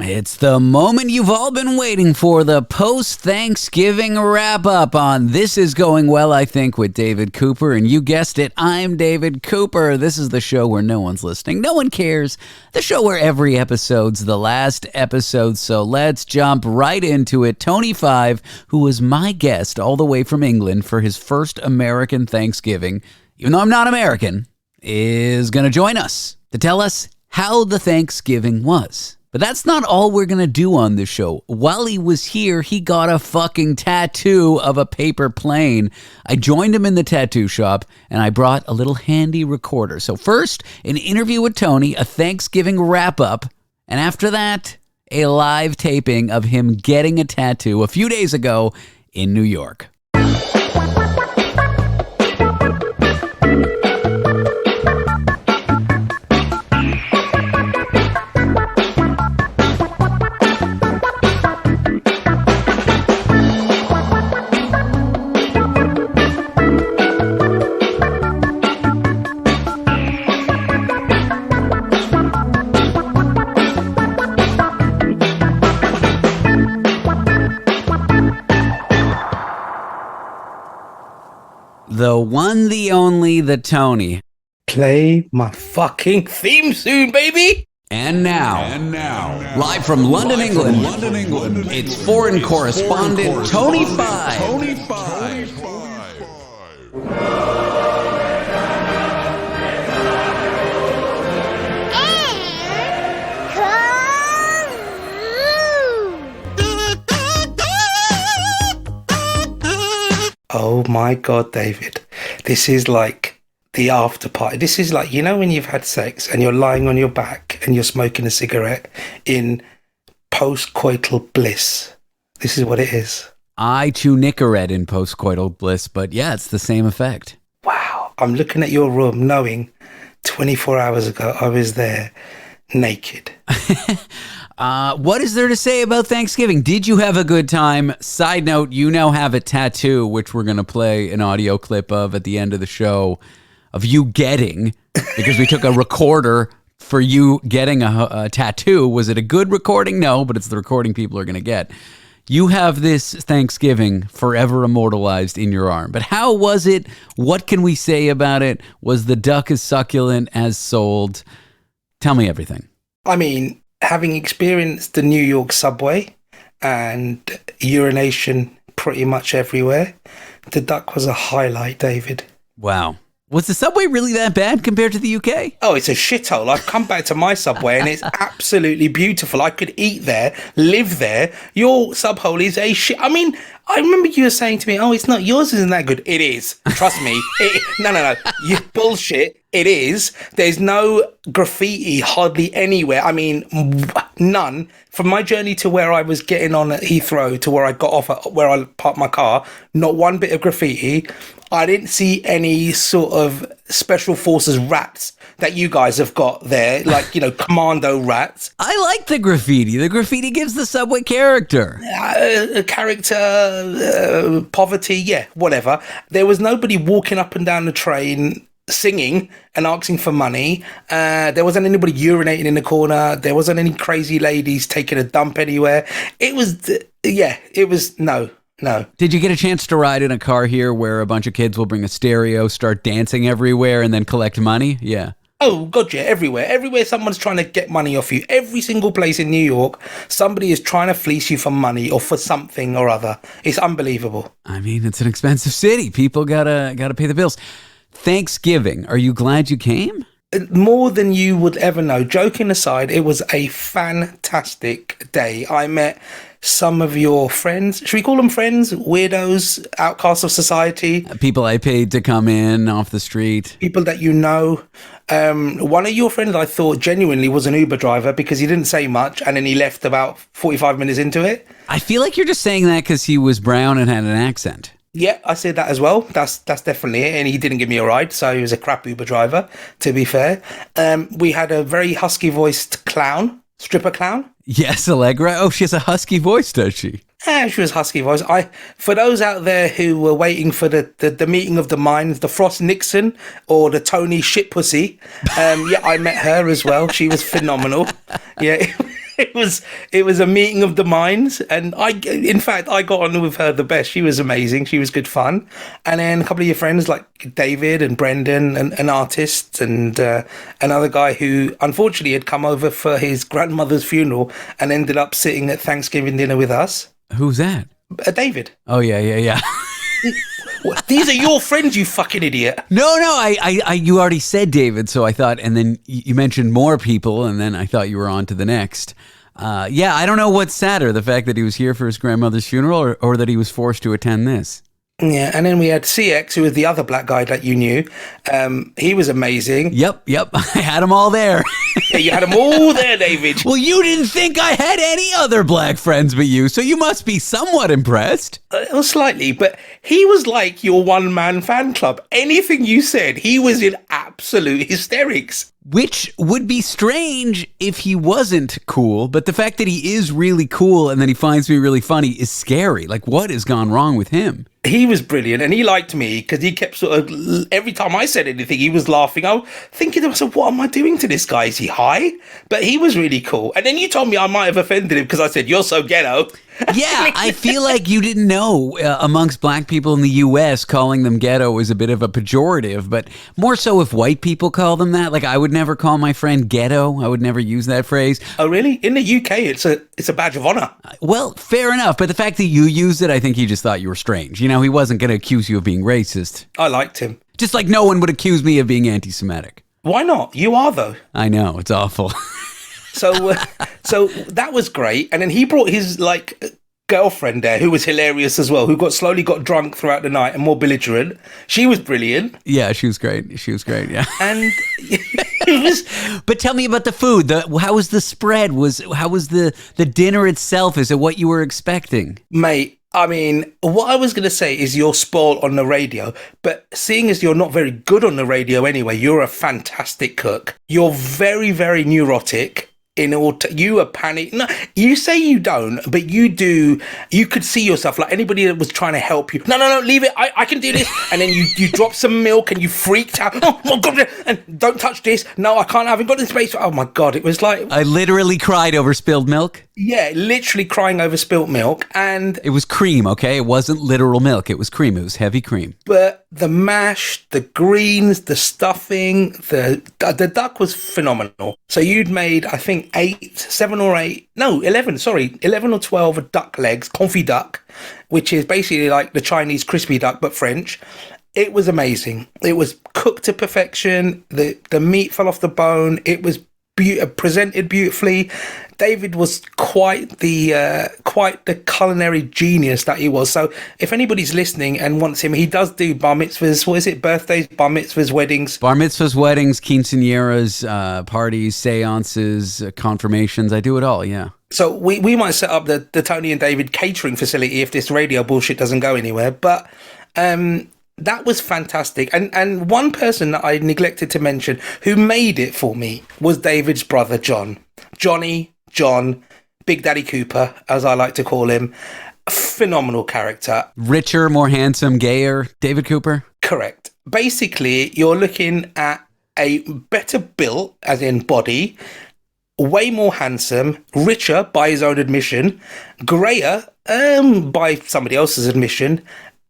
It's the moment you've all been waiting for, the post-Thanksgiving wrap-up on This Is Going Well, I Think, with David Cooper. And you guessed it, I'm David Cooper. This is the show where no one's listening, no one cares. The show where every episode's the last episode. So let's jump right into it. Tony Five, who was my guest all the way from England for his first American Thanksgiving, even though I'm not American, is going to join us to tell us how the Thanksgiving was. But that's not all we're going to do on this show. While he was here, he got a fucking tattoo of a paper plane. I joined him in the tattoo shop, and I brought a little handy recorder. So first, an interview with Tony, a Thanksgiving wrap-up, and after that, a live taping of him getting a tattoo a few days ago in New York. The one, the only, the Tony. Play my fucking theme soon, baby! And now, live from London, England, it's foreign correspondent Tony Five. Oh my God, David. This is like the after party. This is like, you know, when you've had sex and you're lying on your back and you're smoking a cigarette in post-coital bliss. This is what it is. I chew Nicorette in post-coital bliss, but yeah, it's the same effect. Wow. I'm looking at your room knowing 24 hours ago I was there naked. What is there to say about Thanksgiving? Did you have a good time? Side note, you now have a tattoo, which we're going to play an audio clip of at the end of the show, of you getting, because we took a recorder for you getting a tattoo. Was it a good recording? No, but it's the recording people are going to get. You have this Thanksgiving forever immortalized in your arm. But how was it? What can we say about it? Was the duck as succulent as sold? Tell me everything. I mean, having experienced the New York subway and urination pretty much everywhere, the duck was a highlight, David. Wow. Was the subway really that bad compared to the UK? Oh, it's a shithole. I've come back to my subway and it's absolutely beautiful. I could eat there, live there. Your subhole is a shit. I mean, I remember you were saying to me, oh, it's not, yours isn't that good. It is. Trust me. No. You bullshit. It is. There's no graffiti hardly anywhere. I mean, none. From my journey to where I was getting on at Heathrow to where I got off at where I parked my car, not one bit of graffiti. I didn't see any sort of special forces rats that you guys have got there, like, you know, commando rats. I like the graffiti. The graffiti gives the subway character. Poverty, yeah, whatever. There was nobody walking up and down the train singing and asking for money. There wasn't anybody urinating in the corner. There wasn't any crazy ladies taking a dump anywhere. It was no. Did you get a chance to ride in a car here where a bunch of kids will bring a stereo, start dancing everywhere, and then collect money? Yeah. Oh, God, yeah, everywhere. Everywhere someone's trying to get money off you. Every single place in New York, somebody is trying to fleece you for money or for something or other. It's unbelievable. I mean, it's an expensive city. People gotta pay the bills. Thanksgiving, are you glad you came? More than you would ever know. Joking aside, it was a fantastic day. I met some of your friends. Should we call them friends? Weirdos, outcasts of society. People I paid to come in off the street. People that you know. One of your friends I thought genuinely was an Uber driver because he didn't say much and then he left about 45 minutes into it. I feel like you're just saying that because he was brown and had an accent. Yeah, I said that as well. That's definitely it. And he didn't give me a ride, so he was a crap Uber driver, to be fair. We had a very husky-voiced clown, stripper clown. Yes, Allegra. Oh, she has a husky voice, does she? Yeah, she was husky voice. For those out there who were waiting for the meeting of the minds, the Frost Nixon or the Tony Shitpussy, I met her as well. She was phenomenal. Yeah. it was a meeting of the minds, and in fact, I got on with her the best. She was amazing. She was good fun. And then a couple of your friends like David and Brendan, and an artist, and another guy who unfortunately had come over for his grandmother's funeral and ended up sitting at Thanksgiving dinner with us. Who's that? David. Oh, yeah. These are your friends, you fucking idiot. No, you already said David, so I thought, and then you mentioned more people, and then I thought you were on to the next. Yeah, I don't know what's sadder, the fact that he was here for his grandmother's funeral or that he was forced to attend this. Yeah, and then we had CX, who was the other black guy that you knew. He was amazing. Yep, I had them all there. Yeah, you had them all there, David. Well, you didn't think I had any other black friends but you, so you must be somewhat impressed. Well, slightly, but he was like your one-man fan club. Anything you said, he was in absolute hysterics. Which would be strange if he wasn't cool, but the fact that he is really cool and then he finds me really funny is scary. Like, what has gone wrong with him? He was brilliant, and he liked me because he kept sort of, every time I said anything, he was laughing. I was thinking to myself, what am I doing to this guy? Is he high? But he was really cool. And then you told me I might have offended him because I said, you're so ghetto. Yeah, I feel like you didn't know amongst black people in the U.S. calling them ghetto is a bit of a pejorative, but more so if white people call them that. Like, I would never call my friend ghetto. I would never use that phrase. Oh, really? In the UK, it's a badge of honor. Well, fair enough, but the fact that you used it, I think he just thought you were strange. You know, he wasn't going to accuse you of being racist. I liked him. Just like no one would accuse me of being anti-Semitic. Why not? You are, though. I know, it's awful. So that was great. And then he brought his, girlfriend there, who was hilarious as well, who slowly got drunk throughout the night and more belligerent. She was brilliant. Yeah, she was great, yeah. And it was... But tell me about the food. How was the spread? How was the dinner itself? Is it what you were expecting? Mate, I mean, what I was going to say is you're spoiled on the radio, but seeing as you're not very good on the radio anyway, you're a fantastic cook. You're very, very neurotic. You are panic. No, you say you don't, but you do. You could see yourself like anybody that was trying to help you. No, leave it. I can do this. And then you drop some milk and you freaked out. Oh my God! And don't touch this. No, I can't. I haven't got the space. Oh my God! It was like I literally cried over spilled milk. Yeah, literally crying over spilt milk, and it was cream. Okay, it wasn't literal milk. It was cream. It was heavy cream. But the mash, the greens, the stuffing, the duck was phenomenal. So you'd made, I think, 11 or 12 duck legs, confit duck, which is basically like the Chinese crispy duck, but French. It was amazing. It was cooked to perfection. The meat fell off the bone. It was presented beautifully. David was quite the culinary genius that he was. So if anybody's listening and wants him, he does do bar mitzvahs. What is it? Birthdays, bar mitzvahs, weddings. Bar mitzvahs, weddings, quinceañeras, parties, seances, confirmations. I do it all, yeah. So we might set up the Tony and David catering facility if this radio bullshit doesn't go anywhere. But that was fantastic. And one person that I neglected to mention who made it for me was David's brother, John, Big Daddy Cooper, as I like to call him. Phenomenal character. Richer, more handsome, gayer, David Cooper? Correct. Basically, you're looking at a better built, as in body, way more handsome, richer by his own admission, greyer by somebody else's admission,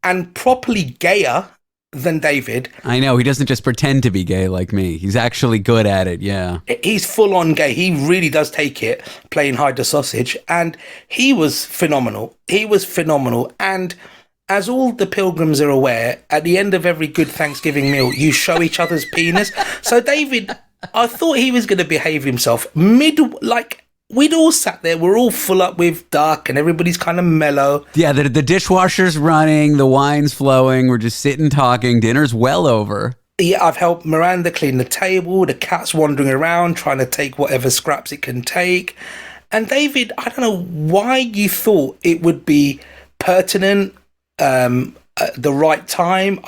and properly gayer than David. I know, he doesn't just pretend to be gay like me. He's actually good at it, yeah. He's full on gay. He really does take it, playing hide the sausage. And he was phenomenal. And as all the pilgrims are aware, at the end of every good Thanksgiving meal, you show each other's penis. So David, I thought he was going to behave himself. We'd all sat there, we're all full up with duck and everybody's kind of mellow. Yeah, the dishwasher's running, the wine's flowing, we're just sitting talking, dinner's well over. Yeah, I've helped Miranda clean the table, the cat's wandering around trying to take whatever scraps it can take. And David, I don't know why you thought it would be pertinent, at the right time,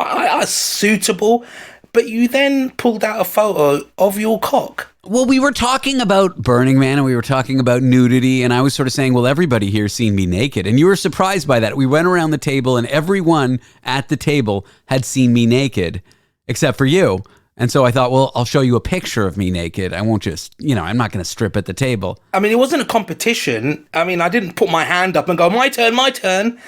suitable, but you then pulled out a photo of your cock. Well, we were talking about Burning Man and we were talking about nudity, and I was sort of saying, well, everybody here's seen me naked. And you were surprised by that. We went around the table and everyone at the table had seen me naked, except for you. And so I thought, well, I'll show you a picture of me naked. I won't just, I'm not going to strip at the table. I mean, it wasn't a competition. I mean, I didn't put my hand up and go, my turn, my turn.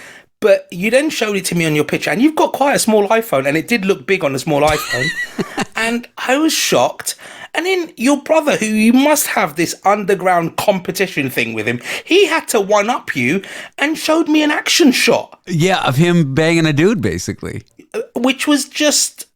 But you then showed it to me on your picture, and you've got quite a small iPhone, and it did look big on a small iPhone. And I was shocked. And then your brother, who you must have this underground competition thing with him, he had to one-up you and showed me an action shot. Yeah, of him banging a dude, basically. Which was just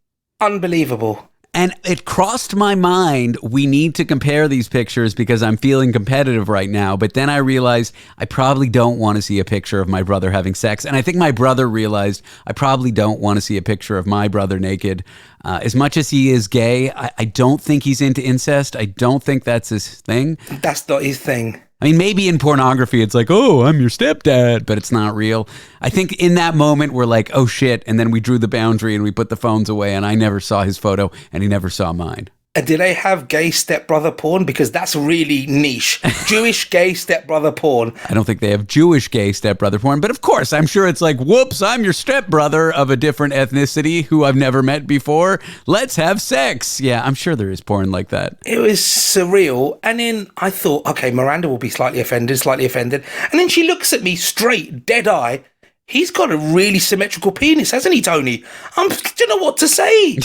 unbelievable. And it crossed my mind, we need to compare these pictures because I'm feeling competitive right now. But then I realized I probably don't want to see a picture of my brother having sex. And I think my brother realized I probably don't want to see a picture of my brother naked. As much as he is gay, I don't think he's into incest. I don't think that's his thing. That's not his thing. I mean, maybe in pornography, it's like, oh, I'm your stepdad, but it's not real. I think in that moment, we're like, oh, shit. And then we drew the boundary and we put the phones away, and I never saw his photo and he never saw mine. Did they have gay stepbrother porn? Because that's really niche. Jewish gay stepbrother porn. I don't think they have Jewish gay stepbrother porn, but of course, I'm sure it's like, whoops, I'm your stepbrother of a different ethnicity who I've never met before. Let's have sex. Yeah, I'm sure there is porn like that. It was surreal. And then I thought, okay, Miranda will be slightly offended. And then she looks at me straight, dead eye. He's got a really symmetrical penis, hasn't he, Tony? I don't know what to say.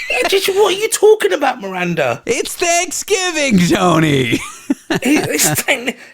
What are you talking about, Miranda? It's Thanksgiving, Tony.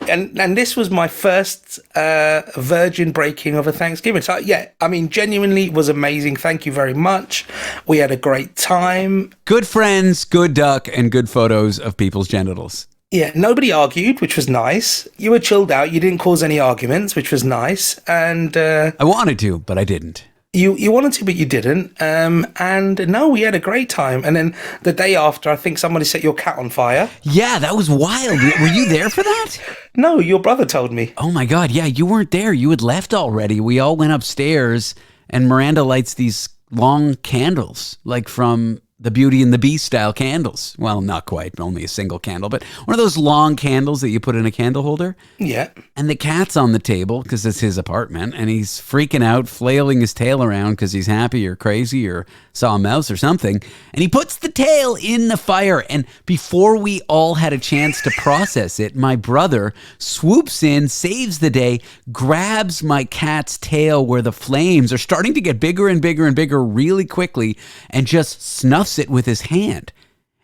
and this was my first virgin breaking of a Thanksgiving. So, yeah, I mean, genuinely was amazing. Thank you very much. We had a great time. Good friends, good duck, and good photos of people's genitals. Yeah, nobody argued, which was nice. You were chilled out. You didn't cause any arguments, which was nice. And I wanted to, but I didn't. You wanted to, but you didn't. And no, we had a great time. And then the day after, I think somebody set your cat on fire. Yeah, that was wild. Were you there for that? No, your brother told me. Oh my God. Yeah, you weren't there. You had left already. We all went upstairs and Miranda lights these long candles, like from the Beauty and the Beast style candles. Well, not quite, only a single candle, but one of those long candles that you put in a candle holder. Yeah. And the cat's on the table because it's his apartment, and he's freaking out, flailing his tail around because he's happy or crazy or saw a mouse or something. And he puts the tail in the fire. And before we all had a chance to process it, my brother swoops in, saves the day, grabs my cat's tail where the flames are starting to get bigger and bigger and bigger really quickly, and just snuffs it with his hand.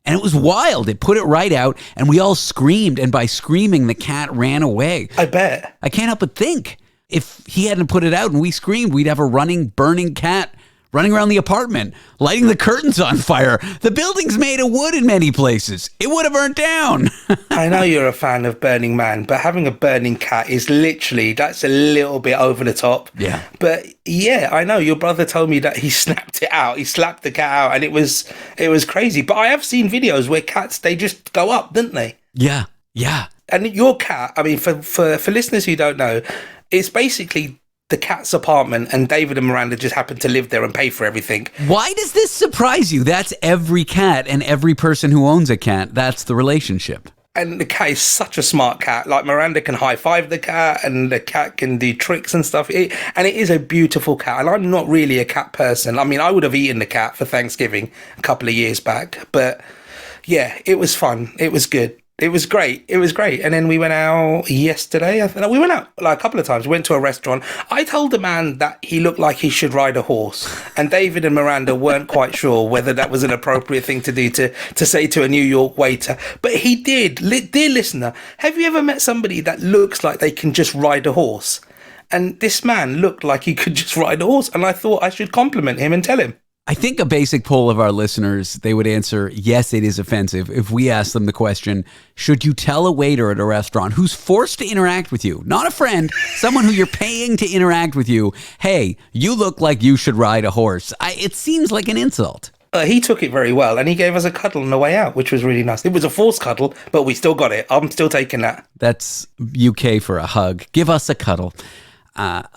And it was wild. It put it right out, and we all screamed, and by screaming, the cat ran away. I bet. I can't help but think, if he hadn't put it out and we screamed, we'd have a running, burning cat running around the apartment, lighting the curtains on fire. The building's made of wood in many places. It would have burnt down. I know you're a fan of Burning Man, but having a burning cat is literally, that's a little bit over the top. Yeah. But yeah, I know your brother told me that he snapped it out. He slapped the cat out, and it was crazy. But I have seen videos where cats, they just go up, didn't they? Yeah. Yeah. And your cat, I mean, for listeners who don't know, it's basically the cat's apartment, and David and Miranda just happen to live there and pay for everything. Why does this surprise you? That's every cat and every person who owns a cat. That's the relationship. And the cat is such a smart cat. Like, Miranda can high-five the cat, and the cat can do tricks and stuff. And it is a beautiful cat. And I'm not really a cat person. I mean, I would have eaten the cat for Thanksgiving a couple of years back. But yeah, it was fun. It was good. It was great. And then we went out yesterday. We went out like a couple of times. We went to a restaurant. I told the man that he looked like he should ride a horse. And David and Miranda weren't quite sure whether that was an appropriate thing to do to say to a New York waiter. But he did. Dear listener, have you ever met somebody that looks like they can just ride a horse? And this man looked like he could just ride a horse. And I thought I should compliment him and tell him. I think a basic poll of our listeners, they would answer, yes, it is offensive. If we ask them the question, should you tell a waiter at a restaurant who's forced to interact with you, not a friend, someone who you're paying to interact with you, hey, you look like you should ride a horse? It seems like an insult. He took it very well, and he gave us a cuddle on the way out, which was really nice. It was a forced cuddle, but we still got it. I'm still taking that. That's UK for a hug. Give us a cuddle.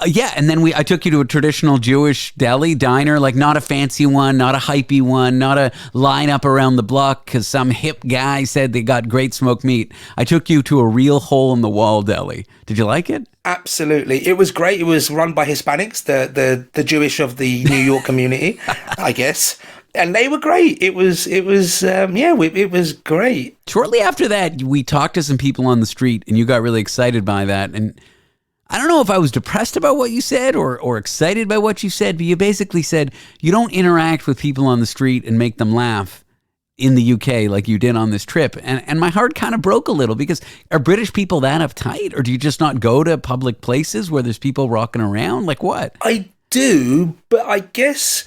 Yeah, and then I took you to a traditional Jewish deli diner, like not a fancy one, not a hypey one, not a line up around the block because some hip guy said they got great smoked meat. I took you to a real hole-in-the-wall deli. Did you like it? Absolutely. It was great. It was run by Hispanics, the Jewish of the New York community, I guess. and they were great. It was it was great. Shortly after that, we talked to some people on the street, and you got really excited by that. And I don't know if I was depressed about what you said or excited by what you said, but you basically said you don't interact with people on the street and make them laugh in the UK like you did on this trip. And my heart kind of broke a little, because are British people that uptight, or do you just not go to public places where there's people rocking around? Like what? I do, but I guess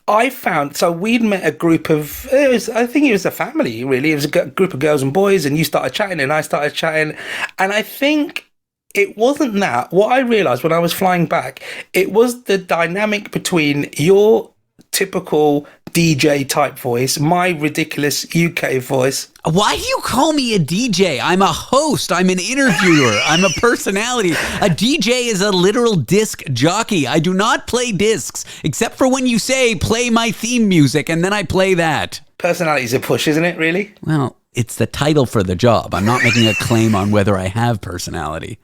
I found, so we'd met a group of, I think it was a family, really. It was a group of girls and boys, and you started chatting and I started chatting. And I think it wasn't that. What I realised when I was flying back, it was the dynamic between your typical DJ type voice, my ridiculous UK voice. Why do you call me a DJ? I'm a host. I'm an interviewer. I'm a personality. A DJ is a literal disc jockey. I do not play discs, except for when you say, play my theme music, and then I play that. Personality's a push, isn't it, really? Well, it's the title for the job. I'm not making a claim on whether I have personality.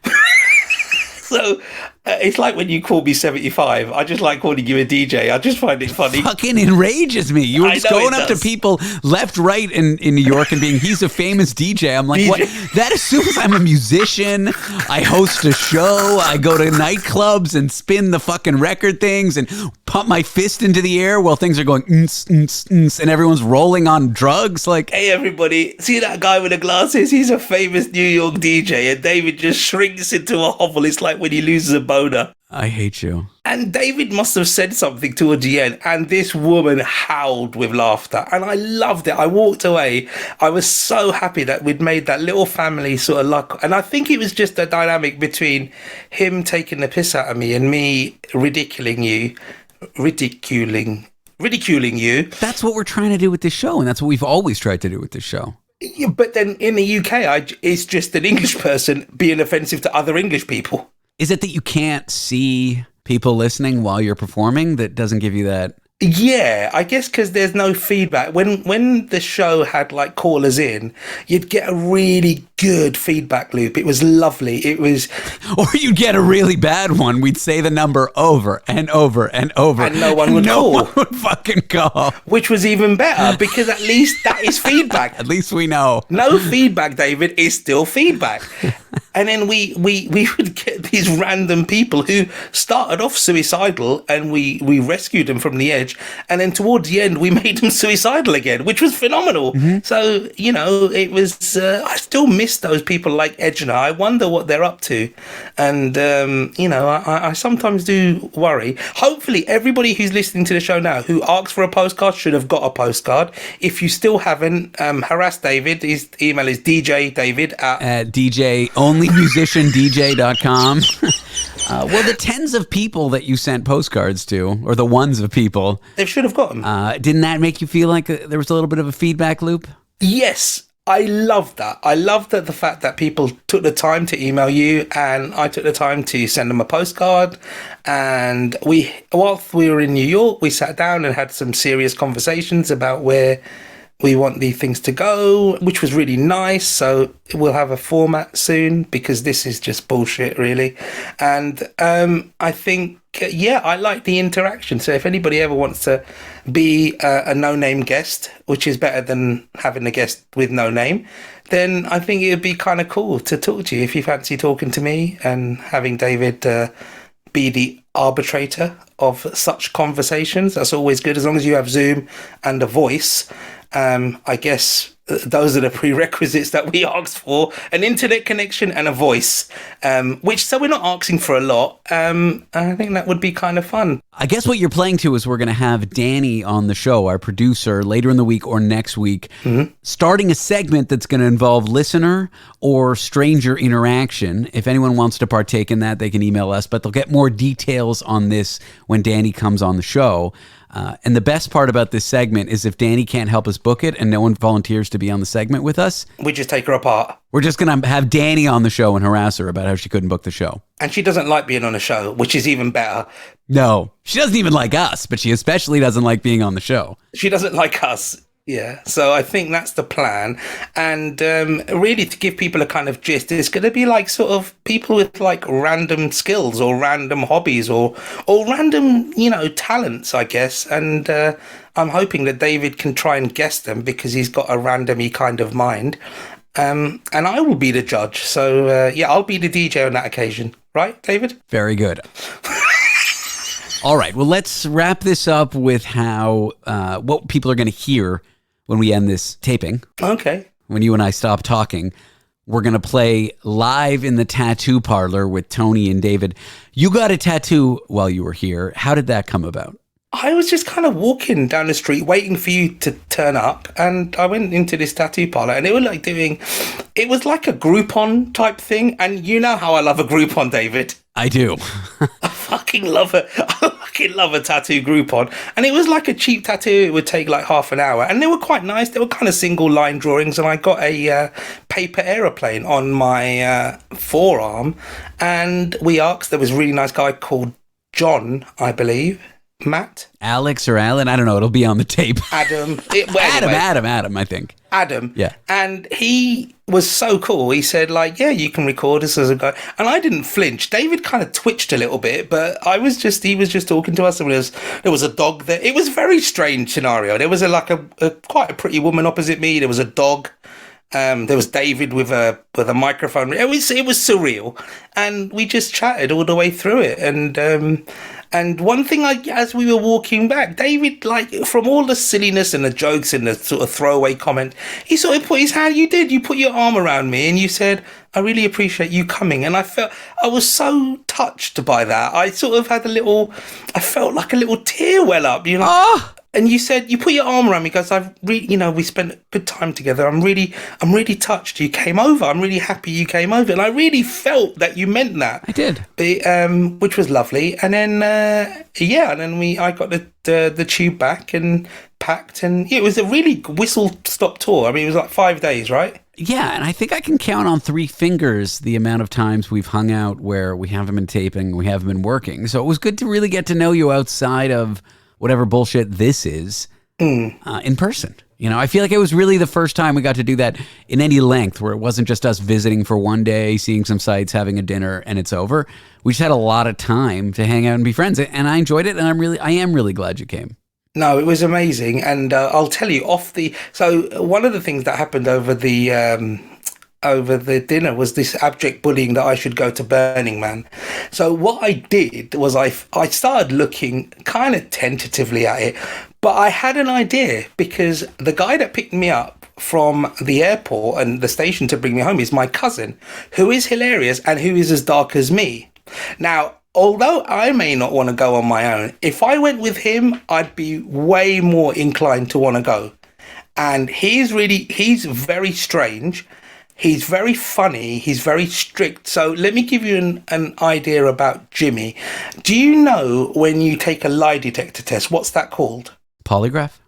So it's like when you call me 75. I just like calling you a DJ. I just find it funny. Fucking enrages me. You were just going up to people left, right in New York and being, he's a famous DJ. I'm like, DJ. What? That assumes I'm a musician. I host a show. I go to nightclubs and spin the fucking record things and pump my fist into the air while things are going and everyone's rolling on drugs. Like, hey, everybody, see that guy with the glasses? He's a famous New York DJ. And David just shrinks into a hovel. It's like when he loses a boner. I hate you. And David must have said something towards the end, and this woman howled with laughter, and I loved it. I walked away. I was so happy that we'd made that little family sort of luck. And I think it was just a dynamic between him taking the piss out of me and me ridiculing you. That's what we're trying to do with this show, and that's what we've always tried to do with this show. Yeah, but then in the UK, it's just an English person being offensive to other English people. Is it that you can't see people listening while you're performing that doesn't give you that? Yeah, I guess because there's no feedback. When the show had like callers in, you'd get a really good feedback loop. It was lovely. It was, or you'd get a really bad one. We'd say the number over and over and over, and no one would call. No one would fucking call. Which was even better, because at least that is feedback. At least we know. No feedback, David, is still feedback. And then we would get these random people who started off suicidal, and we rescued them from the edge. And then towards the end, we made them suicidal again, which was phenomenal. Mm-hmm. So, you know, it was, I still miss those people like Edna. I wonder what they're up to. And, you know, I sometimes do worry. Hopefully, everybody who's listening to the show now who asks for a postcard should have got a postcard. If you still haven't, harass David. His email is djdavid at DJonlymusiciandj.com. Well, the tens of people that you sent postcards to, or the ones of people, they should have got them. Didn't that make you feel like there was a little bit of a feedback loop? Yes, I love that. I love that the fact that people took the time to email you, and I took the time to send them a postcard. And whilst we were in New York, we sat down and had some serious conversations about where we want these things to go, which was really nice. So we'll have a format soon, because this is just bullshit, really. And I think, I like the interaction. So if anybody ever wants to be a no-name guest, which is better than having a guest with no name, then I think it would be kind of cool to talk to you if you fancy talking to me, and having David be the arbitrator of such conversations. That's always good, as long as you have Zoom and a voice. I guess those are the prerequisites that we asked for: an internet connection and a voice, which, so we're not asking for a lot. I think that would be kind of fun. I guess what you're playing to is we're going to have Danny on the show, our producer, later in the week or next week, starting a segment that's going to involve listener or stranger interaction. If anyone wants to partake in that, they can email us, but they'll get more details on this when Danny comes on the show. And the best part about this segment is if Danny can't help us book it and no one volunteers to be on the segment with us, we just take her apart. We're just going to have Danny on the show and harass her about how she couldn't book the show. And she doesn't like being on a show, which is even better. No, she doesn't even like us, but she especially doesn't like being on the show. She doesn't like us. Yeah, so I think that's the plan. And really, to give people a kind of gist, it's going to be like sort of people with like random skills or random hobbies or random, talents, I guess. And I'm hoping that David can try and guess them because he's got a randomy kind of mind. And I will be the judge. So, yeah, I'll be the DJ on that occasion. Right, David? Very good. All right. Well, let's wrap this up with what people are going to hear when we end this taping. Okay. When you and I stop talking, we're going to play live in the tattoo parlor with Tony and David. You got a tattoo while you were here. How did that come about? I was just kind of walking down the street waiting for you to turn up, and I went into this tattoo parlor, and they were like it was like a Groupon type thing, and you know how I love a Groupon, David. I do. I fucking love it. I fucking love a tattoo Groupon, and it was like a cheap tattoo. It would take like half an hour, and they were quite nice. They were kind of single line drawings, and I got a paper aeroplane on my forearm, and there was a really nice guy called John, I believe. Matt? Alex or Alan? I don't know. It'll be on the tape. Adam. Adam, I think. Adam. Yeah. And he was so cool. He said, like, yeah, you can record us as a guy. And I didn't flinch. David kind of twitched a little bit, but he was just talking to us, and there was a dog there. It was a very strange scenario. There was quite a pretty woman opposite me. There was a dog. There was David with a microphone. It was surreal, and we just chatted all the way through it. And one thing, as we were walking back, David, like, from all the silliness and the jokes and the sort of throwaway comment, he sort of put his hand. You put your arm around me, and you said, "I really appreciate you coming." And I was so touched by that. I sort of had I felt like a little tear well up. Oh! And you said, you put your arm around me because we spent a good time together. I'm really touched. You came over. I'm really happy you came over. And I really felt that you meant that. I did. Which was lovely. And then, I got the tube back and packed. And it was a really whistle-stop tour. I mean, it was like 5 days, right? Yeah, and I think I can count on 3 fingers the amount of times we've hung out where we haven't been taping, we haven't been working. So it was good to really get to know you outside of whatever bullshit this is in person. I feel like it was really the first time we got to do that in any length, where it wasn't just us visiting for one day, seeing some sights, having a dinner, and it's over. We just had a lot of time to hang out and be friends, and I enjoyed it, and I am really glad you came. No, it was amazing, and I'll tell you so one of the things that happened over the dinner was this abject bullying that I should go to Burning Man. So what I did was I started looking kind of tentatively at it, but I had an idea, because the guy that picked me up from the airport and the station to bring me home is my cousin, who is hilarious and who is as dark as me. Now, although I may not want to go on my own, if I went with him, I'd be way more inclined to want to go. And he's very strange. He's very funny. He's very strict. So let me give you an idea about Jimmy. Do you know when you take a lie detector test, what's that called? Polygraph?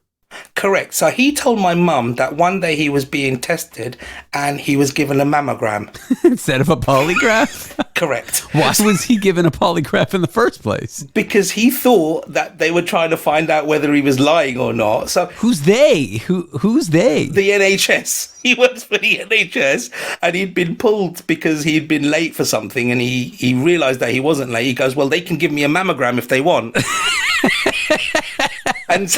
Correct. So he told my mum that one day he was being tested and he was given a mammogram. Instead of a polygraph? Correct. Why was he given a polygraph in the first place? Because he thought that they were trying to find out whether he was lying or not. So who's they? Who's they? The NHS. He works for the NHS, and he'd been pulled because he'd been late for something, and he realised that he wasn't late. He goes, "Well, they can give me a mammogram if they want." And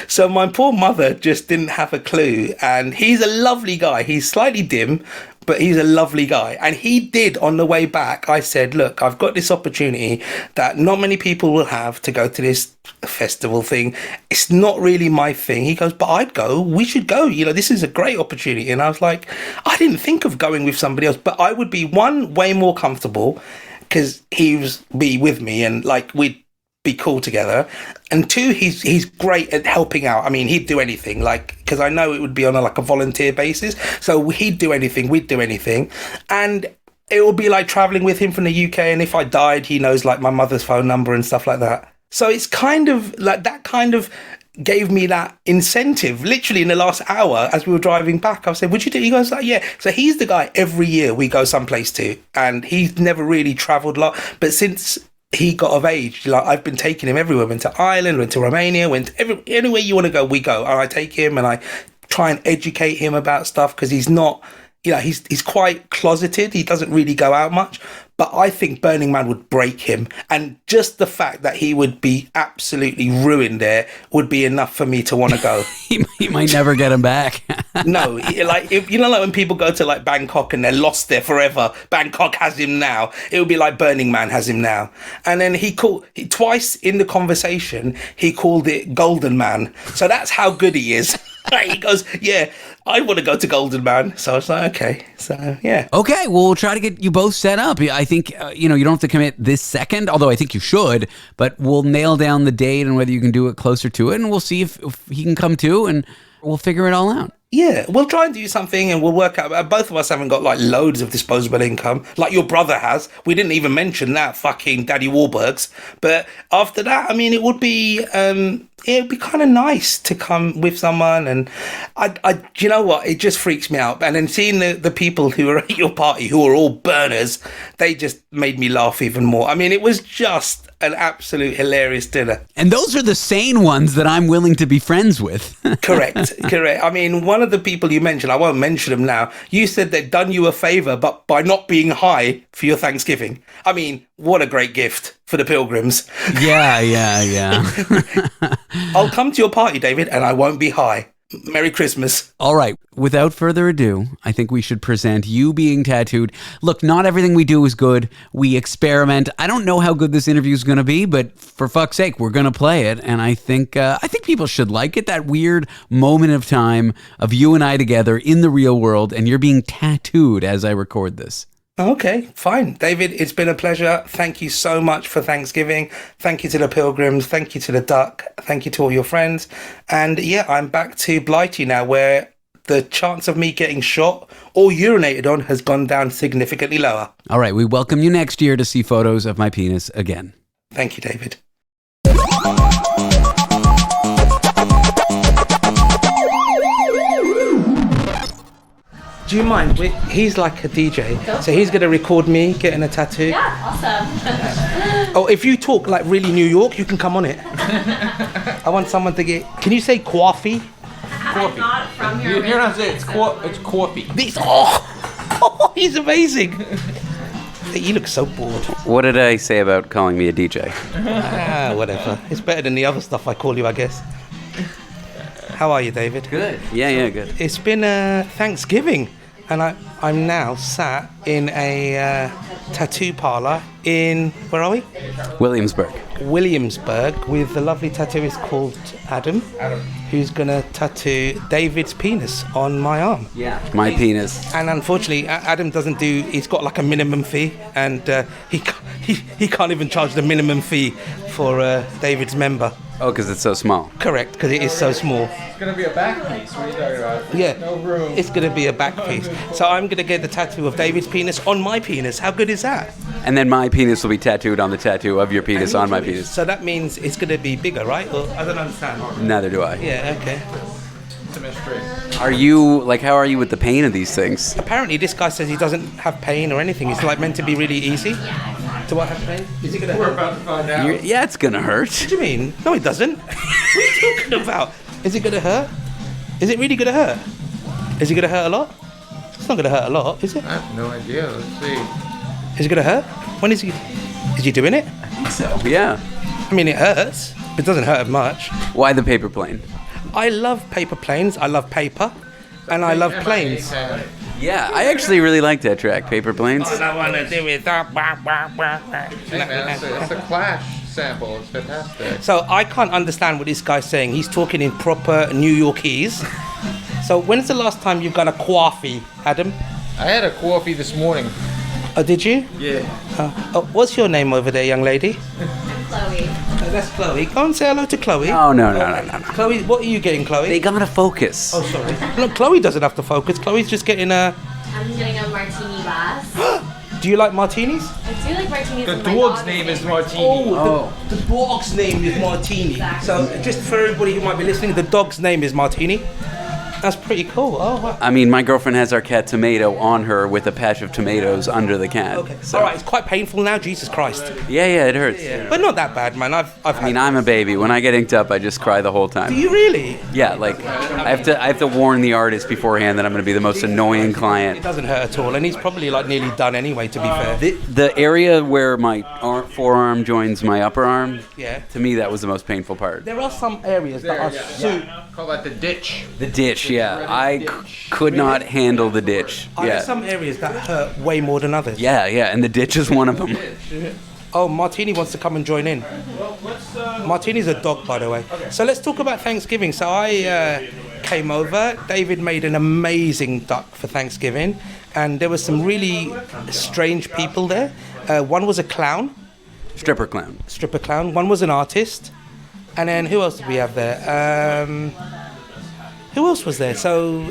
so my poor mother just didn't have a clue. And he's a lovely guy. He's slightly dim, but he's a lovely guy. And he did, on the way back, I said, "Look, I've got this opportunity that not many people will have to go to this festival thing. It's not really my thing." He goes, "But I'd go. We should go. This is a great opportunity." And I was like, I didn't think of going with somebody else, but I would be, one, way more comfortable because he was be with me and like we'd be cool together, and 2, he's great at helping out. I mean, he'd do anything, like, because I know it would be on a volunteer basis, so he'd do anything, we'd do anything, and it would be like traveling with him from the UK. And if I died, he knows like my mother's phone number and stuff like that. So it's kind of like that kind of gave me that incentive. Literally in the last hour as we were driving back, I said, "Would you do?" He goes like, "Yeah." So he's the guy every year we go someplace to, and he's never really traveled a lot, but since he got of age, like I've been taking him everywhere. Went to Ireland, went to Romania, anywhere you want to go, we go. And I take him and I try and educate him about stuff because he's not, he's quite closeted. He doesn't really go out much. But I think Burning Man would break him. And just the fact that he would be absolutely ruined there would be enough for me to want to go. He might never get him back. No, like, like when people go to like Bangkok and they're lost there forever, Bangkok has him now. It would be like Burning Man has him now. And then twice in the conversation, he called it Golden Man. So that's how good he is. He goes, yeah, I want to go to Golden Man. So I was like, okay. So, yeah. Okay, well, we'll try to get you both set up. I think, you don't have to commit this second, although I think you should, but we'll nail down the date and whether you can do it closer to it, and we'll see if he can come too, and we'll figure it all out. Yeah, we'll try and do something and we'll work out. Both of us haven't got like loads of disposable income like your brother has. We didn't even mention that fucking Daddy Warburgs. But after that, I mean, it would be kind of nice to come with someone. And I you know what? It just freaks me out. And then seeing the people who are at your party who are all burners, they just made me laugh even more. I mean, it was just an absolute hilarious dinner. And those are the sane ones that I'm willing to be friends with. Correct. I mean, one of the people you mentioned, I won't mention them now, you said they'd done you a favour but by not being high for your Thanksgiving. I mean, what a great gift for the pilgrims. Yeah. I'll come to your party, David, and I won't be high. Merry Christmas. All right. Without further ado, I think we should present you being tattooed. Look, not everything we do is good. We experiment. I don't know how good this interview is going to be, but for fuck's sake, we're going to play it. And I think people should like it. That weird moment of time of you and I together in the real world, and you're being tattooed as I record this. Okay, fine. David, it's been a pleasure. Thank you so much for Thanksgiving. Thank you to the pilgrims. Thank you to the duck. Thank you to all your friends. And yeah, I'm back to Blighty now, where the chance of me getting shot or urinated on has gone down significantly lower. All right, we welcome you next year to see photos of my penis again. Thank you, David. Do you mind? He's like a DJ, so he's going to record me getting a tattoo. Yeah, awesome. Oh, if you talk like really New York, you can come on it. I want someone to get... Can you say coffee? I'm not from here. You're not saying it's coffee. He's amazing. You look so bored. What did I say about calling me a DJ? Whatever. It's better than the other stuff I call you, I guess. How are you, David? Good. Yeah, good. It's been Thanksgiving, and I'm now sat in a tattoo parlour in, where are we? Williamsburg, with the lovely tattooist called Adam, who's going to tattoo David's penis on my arm. Yeah. My penis. And unfortunately, Adam he's got like a minimum fee, and he can't even charge the minimum fee for David's member. Oh, because it's so small. Correct, because it is so small. It's going to be a back piece. What are you talking about? Yeah, no room. It's going to be a back piece. So I'm going to get the tattoo of David's penis on my penis. How good is that? And then my penis will be tattooed on the tattoo of your penis on my penis. So that means it's going to be bigger, right? Or, I don't understand. Neither do I. Yeah, okay. It's a mystery. How are you with the pain of these things? Apparently this guy says he doesn't have pain or anything. It's like meant to be really easy. Do I have pain? Is it going to hurt? We're about to find out. Yeah, it's going to hurt. What do you mean? No, it doesn't. What are you talking about? Is it going to hurt? Is it really going to hurt? Is it going to hurt a lot? It's not going to hurt a lot, is it? I have no idea. Let's see. Is it going to hurt? When is he doing it? I think so. Yeah. I mean, it hurts, but it doesn't hurt much. Why the paper plane? I love paper planes. I love paper. And I love planes. Yeah, I actually really like that track, Paper Planes. All I want to do is... Hey, man, it's a Clash sample. It's fantastic. So I can't understand what this guy's saying. He's talking in proper New Yorkese. So when's the last time you've got a coffee, Adam? I had a coffee this morning. Oh, did you? Yeah. What's your name over there, young lady? Chloe. That's Chloe. Go and say hello to Chloe. Oh, no. Chloe, what are you getting, Chloe? They gotta focus. Oh, sorry. No, Chloe doesn't have to focus. Chloe's just getting a... I'm getting a martini glass. Do you like martinis? I do like martinis. The and my dog's dog name is is Martini. Martini. The dog's name is Martini. Exactly. So just for everybody who might be listening, the dog's name is Martini. That's pretty cool. Oh, wow. I mean, my girlfriend has our cat Tomato on her with a patch of tomatoes under the cat. Okay. So, All right, it's quite painful now. Jesus Christ. yeah, it hurts. Yeah. But not that bad, man. I mean, I'm a baby. When I get inked up, I just cry the whole Do time. you really? Yeah, like I have to warn the artist beforehand that I'm going to be the most annoying It client. doesn't hurt at all, and he's probably like nearly done anyway. To be fair. The area where my forearm joins my upper arm, Yeah. to me that was the most painful part. There are some areas that are Call that the ditch. The ditch, yeah. I could not handle the ditch. Are there Yeah. some areas that hurt way more than others? Yeah, and the ditch is one of them. Oh, Martini wants to come and join in. Martini's a dog, by the way. So let's talk about Thanksgiving. So I came over. David made an amazing duck for Thanksgiving, and there were some really strange people there. One was a clown, Stripper clown. stripper clown. One was an artist, and then who else did we have there? Who else was there? So,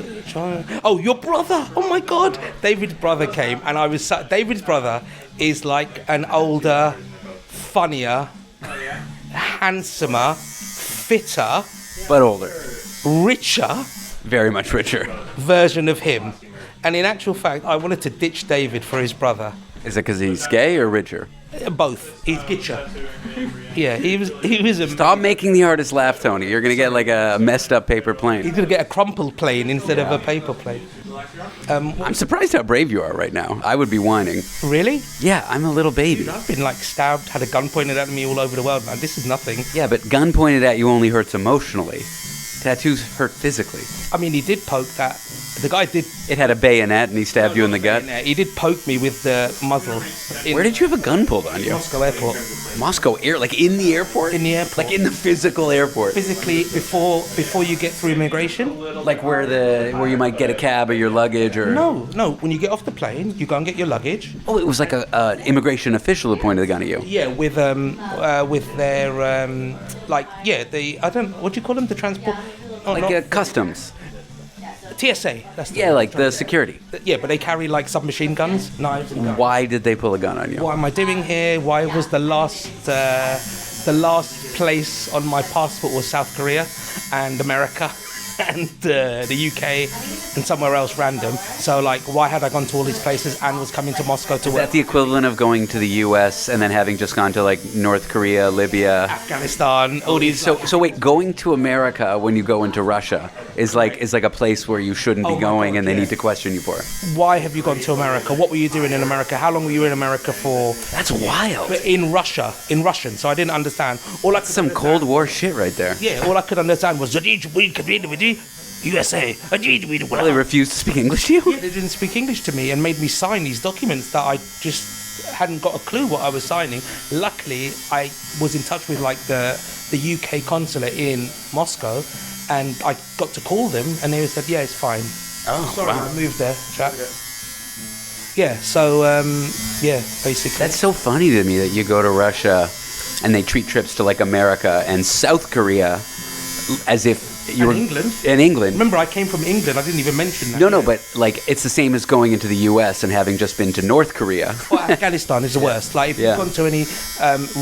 oh, your brother! Oh my God, David's brother came, and I was. David's brother is like an older, funnier, handsomer, fitter, But older. richer Very much richer. version of him. And in actual fact, I wanted to ditch David for his brother. Is it because he's gay or richer? Both. He's Gitcher. Yeah, he was a. Stop making the artist laugh, Tony. You're going to get like a messed up paper He's plane. gonna get a crumpled plane instead of a paper plane. I'm surprised how brave you are right now. I would be whining. Really? Yeah, I'm a little baby. I've been like stabbed, had a gun pointed at me all over the world, man. This is nothing. Yeah, but gun pointed at you only hurts emotionally. Tattoos hurt physically. I mean, he did poke that. The guy did. It had a bayonet and he stabbed you in the gut. He did poke me with the muzzle. In Where did you have a gun pulled on you? Moscow airport? Moscow air, like in the airport? In the airport. Like in the physical airport. Physically, before you get through immigration. Like where you might get a cab or your luggage or. No. When you get off the plane, you go and get your luggage. Oh, it was like a immigration official who pointed the gun at you. Yeah, with their I don't. What do you call them? The transport. Oh, Like not- customs. TSA. That's the Yeah, like the security. Yeah, but they carry like submachine guns, knives, and guns. Why did they pull a gun on you? What am I doing here? Why was the last place on my passport was South Korea and America and the UK and somewhere else random. So like, why had I gone to all these places and was coming to Moscow to Is work? that the equivalent of going to the U.S. and then having just gone to like North Korea, Libya? Afghanistan, all these. So wait, going to America when you go into Russia is like a place where you shouldn't be Oh my going God, and they yeah. need to question you for. Why have you gone to America? What were you doing in America? How long were you in America for? That's wild. But in Russian. So I didn't understand. All I could Some understand- Cold War shit right there. Yeah, all I could understand was USA. Well, they refused to speak English to you? Yeah, they didn't speak English to me and made me sign these documents that I just hadn't got a clue what I was signing. Luckily, I was in touch with like the UK consulate in Moscow, and I got to call them, and they said, "Yeah, it's fine." Oh, Sorry, wow. I moved there, chap. Yeah, so basically. That's so funny to me that you go to Russia and they treat trips to like America and South Korea as if you were England. in England. Remember, I came from England. I didn't even mention that. No, but like it's the same as going into the U.S. and having just been to North Korea. Well, Afghanistan is the worst. Like, if Yeah. you've gone to any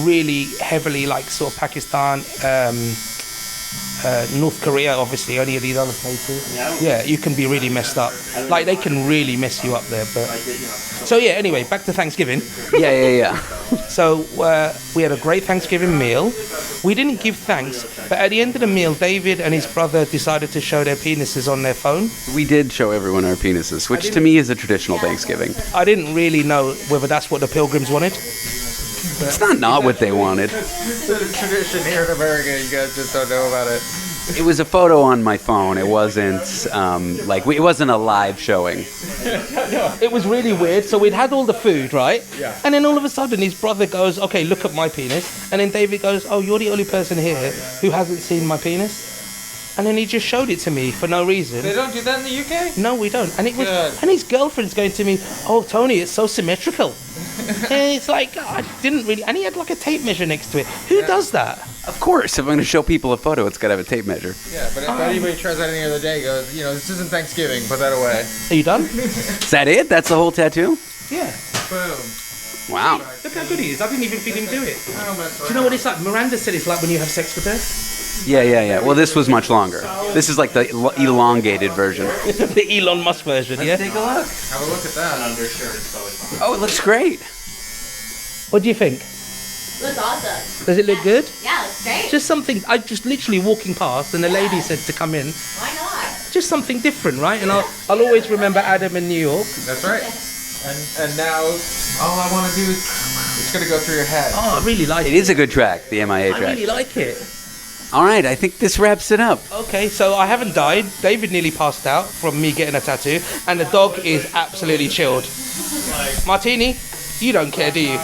really heavily, like, sort of Pakistan, North Korea, obviously, any of these other places, yeah, you can be really messed up. Like, they can really mess you up there. But so, yeah, anyway, back to Thanksgiving. Yeah. So, we had a great Thanksgiving meal. We didn't give thanks, but at the end of the meal, David and his brother decided to show their penises on their phone. We did show everyone our penises, which to me is a traditional Thanksgiving. I didn't really know whether that's what the pilgrims wanted. It's not what they wanted. It's a tradition here in America. You guys just don't know about it. It was a photo on my phone. It wasn't it wasn't a live showing. It was really weird. So we'd had all the food, right? Yeah. And then all of a sudden his brother goes, "Okay, look at my penis." And then David goes, "Oh, you're the only person here who hasn't seen my penis." And then he just showed it to me for no reason. They don't do that in the UK? No, we don't. And it was, Good. and his girlfriend's going to me, "Oh, Tony, it's so symmetrical." And it's like, I didn't really, and he had like a tape measure next to it. Who does that? Of course, if I'm going to show people a photo, it's got to have a tape measure. Yeah, but if anybody tries that any other day, goes, this isn't Thanksgiving, put that away. Are you done? Is that it? That's the whole tattoo? Yeah. Boom. Wow. Look how good he is. I didn't even feel him do it. I don't mess Do you know what it's like? Miranda said it's like when you have sex with her. Yeah. Well, this was much longer. This is like the elongated version. The Elon Musk version, yeah? Take a look. Have a look at that. Oh, it looks great. What do you think? Looks awesome. Does it look good? Yeah, looks great. Just something, I just literally walking past and the lady said to come in. Why not? Just something different, right? And I'll always remember Adam in New York. That's right. And now all I want to do is it's gonna go through your head. Oh, I really like it. It is a good track, the MIA I track. really like it. All right, I think this wraps it up. Okay, so I haven't died. David nearly passed out from me getting a tattoo, and the dog is absolutely chilled. Martini, you don't care, do you?